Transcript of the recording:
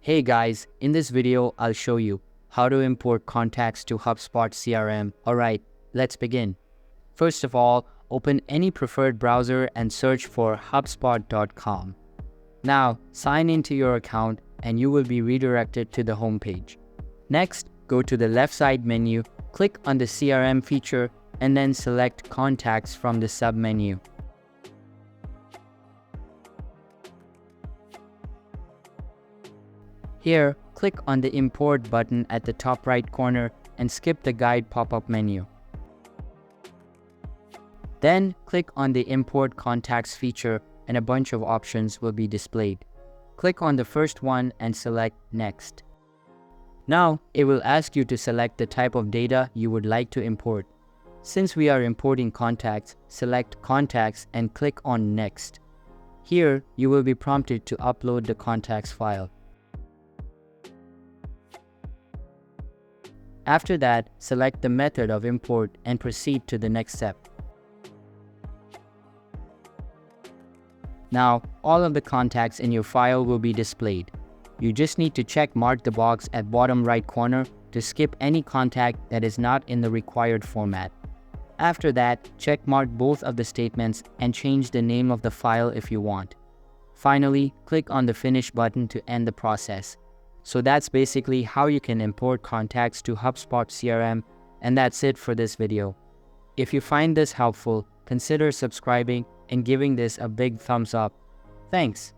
Hey guys, in this video, I'll show you how to import contacts to HubSpot CRM. Alright, let's begin. First of all, open any preferred browser and search for HubSpot.com. Now, sign into your account and you will be redirected to the home page. Next, go to the left side menu, click on the CRM feature, and then select Contacts from the sub-menu. Here, click on the Import button at the top right corner and skip the Guide pop-up menu. Then, click on the Import Contacts feature and a bunch of options will be displayed. Click on the first one and select Next. Now, it will ask you to select the type of data you would like to import. Since we are importing contacts, select Contacts and click on Next. Here, you will be prompted to upload the contacts file. After that, select the method of import and proceed to the next step. Now, all of the contacts in your file will be displayed. You just need to check mark the box at bottom right corner to skip any contact that is not in the required format. After that, check mark both of the statements and change the name of the file if you want. Finally, click on the Finish button to end the process. So that's basically how you can import contacts to HubSpot CRM, and that's it for this video. If you find this helpful, consider subscribing and giving this a big thumbs up. Thanks.